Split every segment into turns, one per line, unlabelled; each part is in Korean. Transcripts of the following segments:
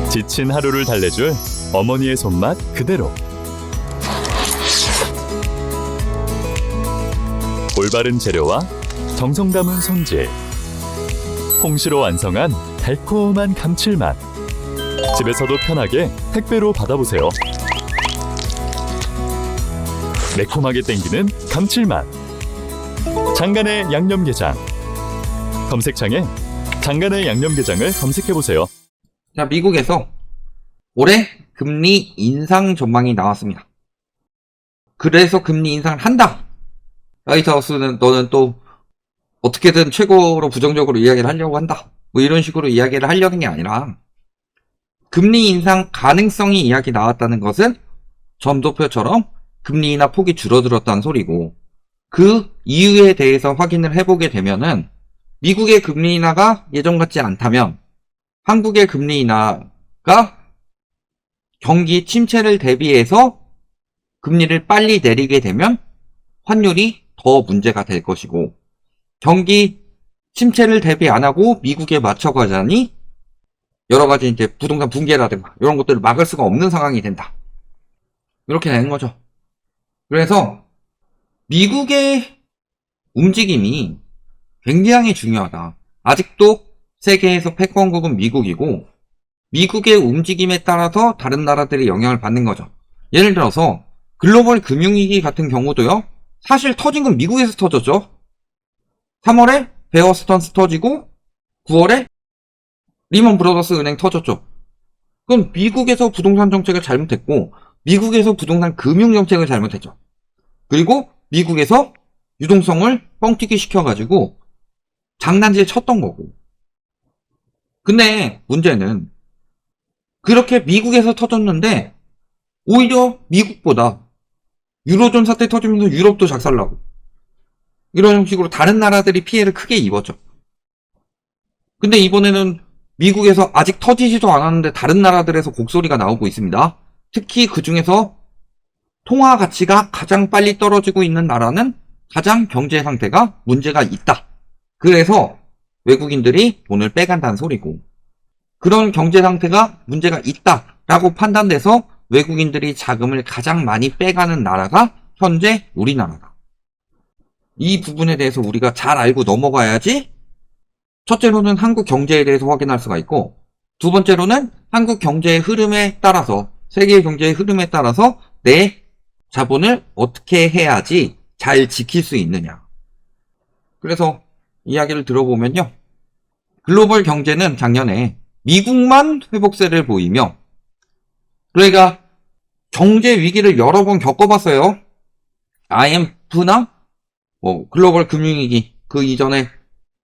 지친 하루를 달래줄 어머니의 손맛 그대로. 올바른 재료와 정성 담은 손질. 홍시로 완성한 달콤한 감칠맛. 집에서도 편하게 택배로 받아보세요. 매콤하게 땡기는 감칠맛. 장간의 양념게장. 검색창에 장간의 양념게장을 검색해보세요.
자, 미국에서 올해 금리 인상 전망이 나왔습니다. 그래서 금리 인상을 한다. 화이트하우스는 너는 또 어떻게든 최고로 부정적으로 이야기를 하려고 한다. 뭐 이런 식으로 이야기를 하려는 게 아니라 금리 인상 가능성이 이야기 나왔다는 것은 점도표처럼 금리 인하 폭이 줄어들었다는 소리고, 그 이유에 대해서 확인을 해보게 되면은 미국의 금리 인하가 예전 같지 않다면 한국의 금리 인하가 경기 침체를 대비해서 금리를 빨리 내리게 되면 환율이 더 문제가 될 것이고, 경기 침체를 대비 안 하고 미국에 맞춰가자니 여러 가지 이제 부동산 붕괴라든가 이런 것들을 막을 수가 없는 상황이 된다. 이렇게 되는 거죠. 그래서 미국의 움직임이 굉장히 중요하다. 아직도 세계에서 패권국은 미국이고, 미국의 움직임에 따라서 다른 나라들이 영향을 받는 거죠. 예를 들어서 글로벌 금융위기 같은 경우도요, 사실 터진 건 미국에서 터졌죠. 3월에 베어스턴스 터지고 9월에 리먼 브러더스 은행 터졌죠. 그건 미국에서 부동산 정책을 잘못했고, 미국에서 부동산 금융 정책을 잘못했죠. 그리고 미국에서 유동성을 뻥튀기 시켜가지고 장난질 쳤던 거고. 근데 문제는 그렇게 미국에서 터졌는데 오히려 미국보다 유로존 사태 터지면서 유럽도 작살나고 이런 식으로 다른 나라들이 피해를 크게 입었죠. 근데 이번에는 미국에서 아직 터지지도 않았는데 다른 나라들에서 곡소리가 나오고 있습니다. 특히 그 중에서 통화 가치가 가장 빨리 떨어지고 있는 나라는 가장 경제 상태가 문제가 있다. 그래서 외국인들이 돈을 빼간다는 소리고, 그런 경제 상태가 문제가 있다라고 판단돼서 외국인들이 자금을 가장 많이 빼가는 나라가 현재 우리나라다. 이 부분에 대해서 우리가 잘 알고 넘어가야지 첫째로는 한국 경제에 대해서 확인할 수가 있고, 두 번째로는 한국 경제의 흐름에 따라서, 세계 경제의 흐름에 따라서 내 자본을 어떻게 해야지 잘 지킬 수 있느냐. 그래서 이야기를 들어보면요, 글로벌 경제는 작년에 미국만 회복세를 보이며, 그러니까 경제 위기를 여러 번 겪어봤어요. IMF나 글로벌 금융위기, 그 이전에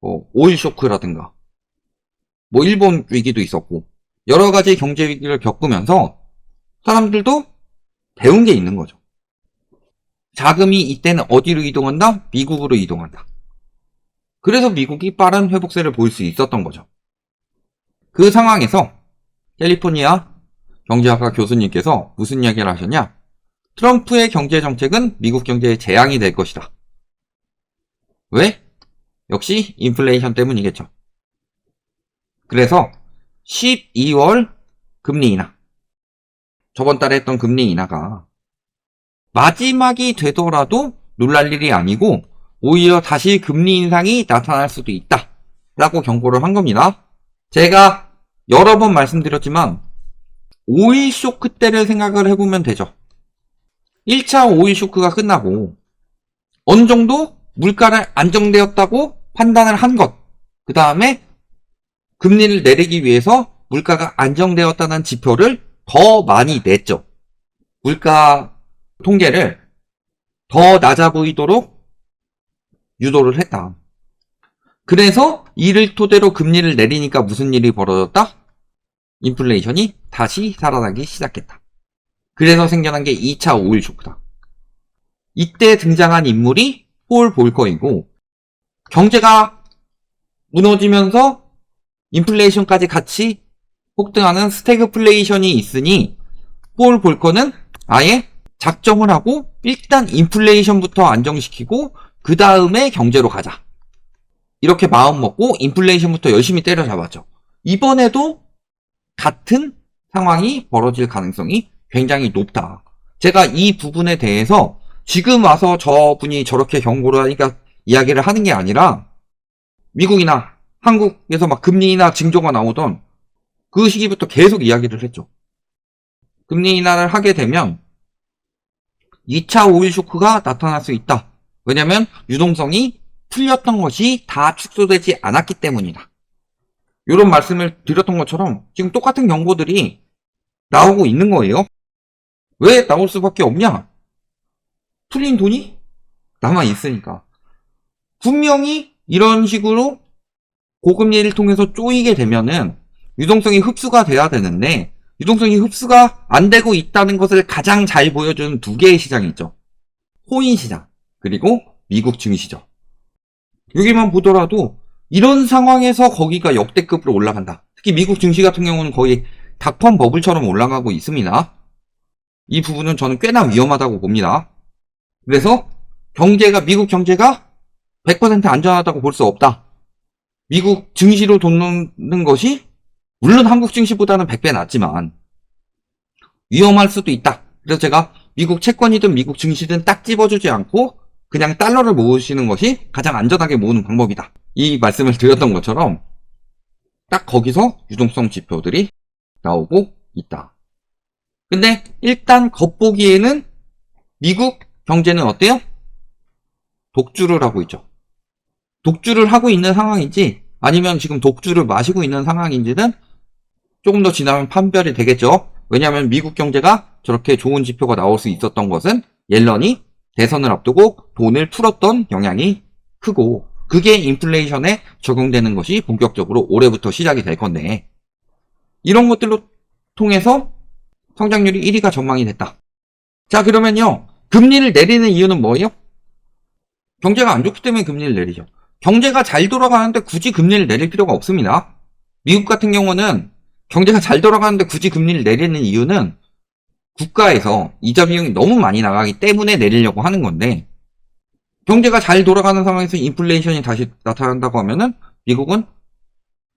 오일 쇼크라든가 일본 위기도 있었고 여러 가지 경제 위기를 겪으면서 사람들도 배운 게 있는 거죠. 자금이 이때는 어디로 이동한다? 미국으로 이동한다. 그래서 미국이 빠른 회복세를 보일 수 있었던 거죠. 그 상황에서 캘리포니아 경제학과 교수님께서 무슨 이야기를 하셨냐? 트럼프의 경제 정책은 미국 경제에 재앙이 될 것이다. 왜? 역시 인플레이션 때문이겠죠. 그래서 12월 금리 인하, 저번 달에 했던 금리 인하가 마지막이 되더라도 놀랄 일이 아니고 오히려 다시 금리 인상이 나타날 수도 있다 라고 경고를 한 겁니다. 제가 여러 번 말씀드렸지만 오일 쇼크 때를 생각을 해보면 되죠. 1차 오일 쇼크가 끝나고 어느 정도 물가를 안정되었다고 판단을 한 것, 그 다음에 금리를 내리기 위해서 물가가 안정되었다는 지표를 더 많이 냈죠. 물가 통계를 더 낮아 보이도록 유도를 했다. 그래서 이를 토대로 금리를 내리니까 무슨 일이 벌어졌다? 인플레이션이 다시 살아나기 시작했다. 그래서 생겨난 게 2차 오일 쇼크다. 이때 등장한 인물이 폴 볼커이고, 경제가 무너지면서 인플레이션까지 같이 폭등하는 스태그플레이션이 있으니 폴 볼커는 아예 작정을 하고 일단 인플레이션부터 안정시키고 그 다음에 경제로 가자. 이렇게 마음 먹고 인플레이션부터 열심히 때려잡았죠. 이번에도 같은 상황이 벌어질 가능성이 굉장히 높다. 제가 이 부분에 대해서 지금 와서 저분이 저렇게 경고를 하니까 이야기를 하는 게 아니라 미국이나 한국에서 막 금리 인하 징조가 나오던 그 시기부터 계속 이야기를 했죠. 금리 인하를 하게 되면 2차 오일 쇼크가 나타날 수 있다. 왜냐면 유동성이 풀렸던 것이 다 축소되지 않았기 때문이다. 이런 말씀을 드렸던 것처럼 지금 똑같은 경고들이 나오고 있는 거예요. 왜 나올 수밖에 없냐? 풀린 돈이 남아 있으니까. 분명히 이런 식으로 고금리를 통해서 쪼이게 되면은 유동성이 흡수가 돼야 되는데 유동성이 흡수가 안 되고 있다는 것을 가장 잘 보여주는 두 개의 시장이 있죠. 코인 시장 그리고 미국 증시죠. 여기만 보더라도 이런 상황에서 거기가 역대급으로 올라간다. 특히 미국 증시 같은 경우는 거의 닥펀 버블처럼 올라가고 있습니다. 이 부분은 저는 꽤나 위험하다고 봅니다. 그래서 미국 경제가 100% 안전하다고 볼 수 없다. 미국 증시로 돈 넣는 것이 물론 한국 증시보다는 100배 낫지만 위험할 수도 있다. 그래서 제가 미국 채권이든 미국 증시든 딱 집어주지 않고 그냥 달러를 모으시는 것이 가장 안전하게 모으는 방법이다. 이 말씀을 드렸던 것처럼 딱 거기서 유동성 지표들이 나오고 있다. 근데 일단 겉보기에는 미국 경제는 어때요? 독주를 하고 있죠. 독주를 하고 있는 상황인지 아니면 지금 독주를 마시고 있는 상황인지는 조금 더 지나면 판별이 되겠죠. 왜냐하면 미국 경제가 저렇게 좋은 지표가 나올 수 있었던 것은 옐런이 대선을 앞두고 돈을 풀었던 영향이 크고 그게 인플레이션에 적용되는 것이 본격적으로 올해부터 시작이 될 건데 이런 것들로 통해서 성장률이 1위가 전망이 됐다. 자 그러면요. 금리를 내리는 이유는 뭐예요? 경제가 안 좋기 때문에 금리를 내리죠. 경제가 잘 돌아가는데 굳이 금리를 내릴 필요가 없습니다. 미국 같은 경우는 경제가 잘 돌아가는데 굳이 금리를 내리는 이유는 국가에서 이자 비용이 너무 많이 나가기 때문에 내리려고 하는 건데 경제가 잘 돌아가는 상황에서 인플레이션이 다시 나타난다고 하면은 미국은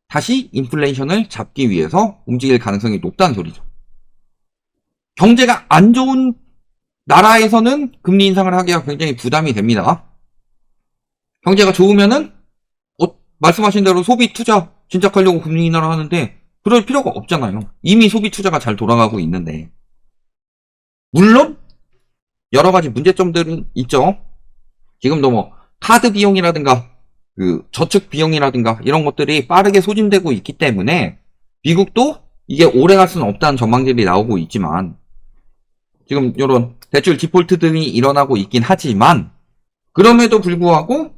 다시 인플레이션을 잡기 위해서 움직일 가능성이 높다는 소리죠. 경제가 안 좋은 나라에서는 금리 인상을 하기가 굉장히 부담이 됩니다. 경제가 좋으면은 말씀하신 대로 소비 투자 진작하려고 금리 인하를 하는데 그럴 필요가 없잖아요. 이미 소비 투자가 잘 돌아가고 있는데. 물론 여러 가지 문제점들은 있죠. 지금도 뭐 카드 비용이라든가 그 저축 비용이라든가 이런 것들이 빠르게 소진되고 있기 때문에 미국도 이게 오래 갈 수는 없다는 전망들이 나오고 있지만 지금 이런 대출 디폴트 등이 일어나고 있긴 하지만 그럼에도 불구하고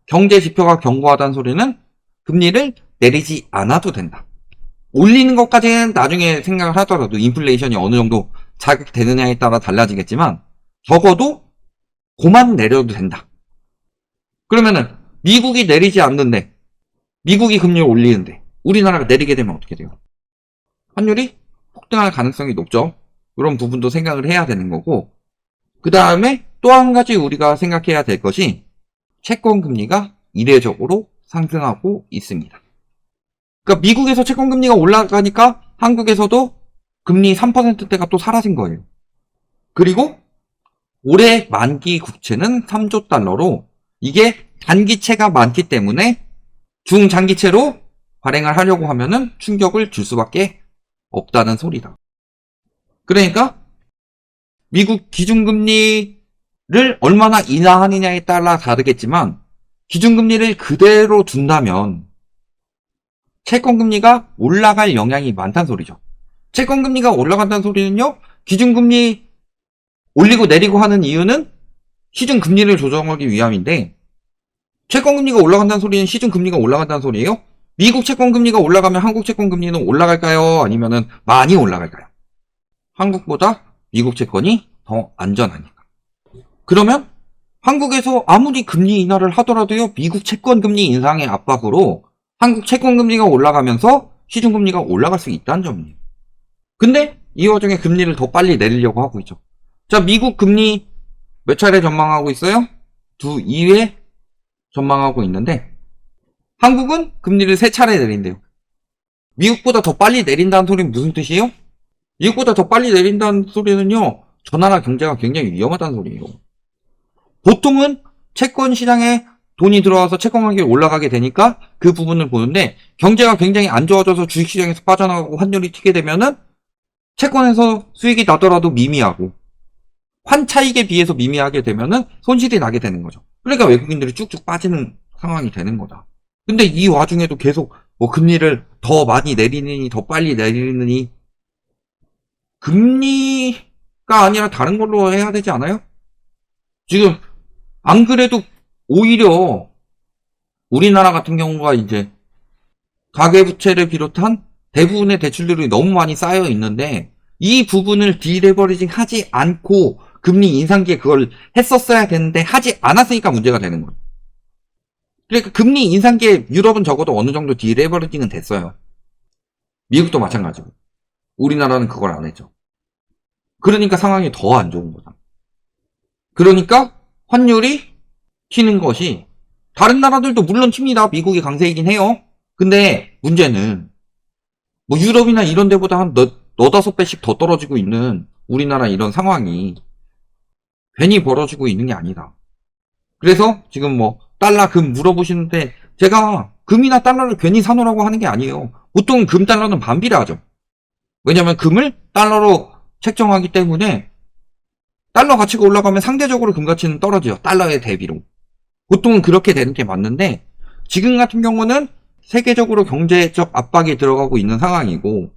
경제 지표가 견고하다는 소리는 금리를 내리지 않아도 된다. 올리는 것까지는 나중에 생각을 하더라도 인플레이션이 어느 정도 자극되느냐에 따라 달라지겠지만 적어도 그만 내려도 된다. 그러면은 미국이 내리지 않는데 미국이 금리를 올리는데 우리나라가 내리게 되면 어떻게 돼요? 환율이 폭등할 가능성이 높죠. 이런 부분도 생각을 해야 되는 거고 그 다음에 또 한 가지 우리가 생각해야 될 것이 채권 금리가 이례적으로 상승하고 있습니다. 그러니까 미국에서 채권 금리가 올라가니까 한국에서도 금리 3%대가 또 사라진 거예요. 그리고 올해 만기 국채는 3조 달러로 이게 단기채가 많기 때문에 중장기채로 발행을 하려고 하면은 충격을 줄 수밖에 없다는 소리다. 그러니까 미국 기준금리를 얼마나 인하하느냐에 따라 다르겠지만 기준금리를 그대로 둔다면 채권금리가 올라갈 영향이 많다는 소리죠. 채권금리가 올라간다는 소리는요. 기준금리 올리고 내리고 하는 이유는 시중금리를 조정하기 위함인데 채권금리가 올라간다는 소리는 시중금리가 올라간다는 소리예요. 미국 채권금리가 올라가면 한국 채권금리는 올라갈까요? 아니면은 많이 올라갈까요? 한국보다 미국 채권이 더 안전하니까. 그러면 한국에서 아무리 금리 인하를 하더라도요. 미국 채권금리 인상의 압박으로 한국 채권금리가 올라가면서 시중금리가 올라갈 수 있다는 점이에요. 근데 이 와중에 금리를 더 빨리 내리려고 하고 있죠. 자, 미국 금리 몇 차례 전망하고 있어요? 2회 전망하고 있는데 한국은 금리를 3차례 내린대요. 미국보다 더 빨리 내린다는 소리는 무슨 뜻이에요? 미국보다 더 빨리 내린다는 소리는요, 저 나라 경제가 굉장히 위험하다는 소리예요. 보통은 채권 시장에 돈이 들어와서 채권 가격이 올라가게 되니까 그 부분을 보는데, 경제가 굉장히 안 좋아져서 주식시장에서 빠져나가고 환율이 튀게 되면은 채권에서 수익이 나더라도 미미하고 환차익에 비해서 미미하게 되면은 손실이 나게 되는 거죠. 그러니까 외국인들이 쭉쭉 빠지는 상황이 되는 거다. 근데 이 와중에도 계속 뭐 금리를 더 많이 내리느니 더 빨리 내리느니, 금리가 아니라 다른 걸로 해야 되지 않아요? 지금 안 그래도 오히려 우리나라 같은 경우가 이제 가계부채를 비롯한 대부분의 대출들이 너무 많이 쌓여 있는데, 이 부분을 디레버리징 하지 않고 금리 인상기에 그걸 했었어야 되는데 하지 않았으니까 문제가 되는 거예요. 그러니까 금리 인상기에 유럽은 적어도 어느 정도 디레버리징은 됐어요. 미국도 마찬가지고. 우리나라는 그걸 안 했죠. 그러니까 상황이 더 안 좋은 거다. 그러니까 환율이 튀는 것이, 다른 나라들도 물론 튑니다. 미국이 강세이긴 해요. 근데 문제는 뭐 유럽이나 이런 데보다 한 너다섯 배씩 더 떨어지고 있는 우리나라 이런 상황이 괜히 벌어지고 있는 게 아니다. 그래서 지금 뭐 달러 금 물어보시는데, 제가 금이나 달러를 괜히 사놓으라고 하는 게 아니에요. 보통 금 달러는 반비례하죠. 왜냐면 금을 달러로 책정하기 때문에 달러 가치가 올라가면 상대적으로 금 가치는 떨어져요. 달러의 대비로. 보통은 그렇게 되는 게 맞는데, 지금 같은 경우는 세계적으로 경제적 압박이 들어가고 있는 상황이고,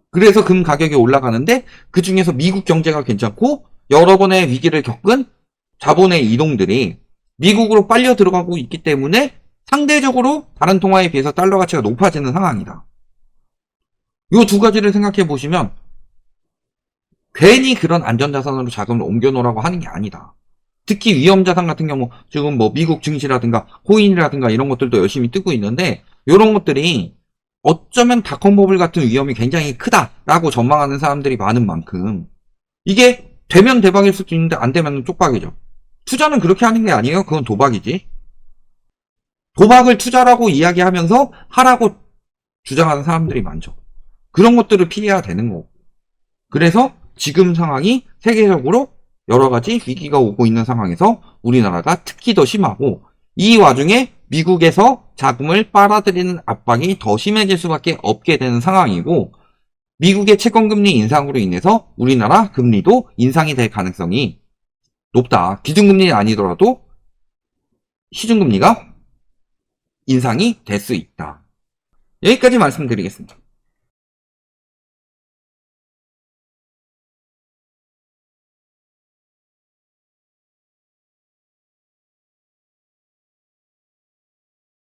그래서 금 가격이 올라가는데, 그 중에서 미국 경제가 괜찮고 여러 번의 위기를 겪은 자본의 이동들이 미국으로 빨려 들어가고 있기 때문에 상대적으로 다른 통화에 비해서 달러 가치가 높아지는 상황이다. 이 두 가지를 생각해 보시면 괜히 그런 안전자산으로 자금을 옮겨놓으라고 하는 게 아니다. 특히 위험자산 같은 경우 지금 뭐 미국 증시라든가 코인이라든가 이런 것들도 열심히 뜨고 있는데, 이런 것들이 어쩌면 닷컴버블 같은 위험이 굉장히 크다라고 전망하는 사람들이 많은 만큼, 이게 되면 대박일 수도 있는데 안 되면 쪽박이죠. 투자는 그렇게 하는 게 아니에요. 그건 도박이지. 도박을 투자라고 이야기하면서 하라고 주장하는 사람들이 많죠. 그런 것들을 피해야 되는 거고. 그래서 지금 상황이 세계적으로 여러 가지 위기가 오고 있는 상황에서 우리나라가 특히 더 심하고, 이 와중에 미국에서 자금을 빨아들이는 압박이 더 심해질 수밖에 없게 되는 상황이고, 미국의 채권금리 인상으로 인해서 우리나라 금리도 인상이 될 가능성이 높다. 기준금리는 아니더라도 시중금리가 인상이 될 수 있다. 여기까지 말씀드리겠습니다.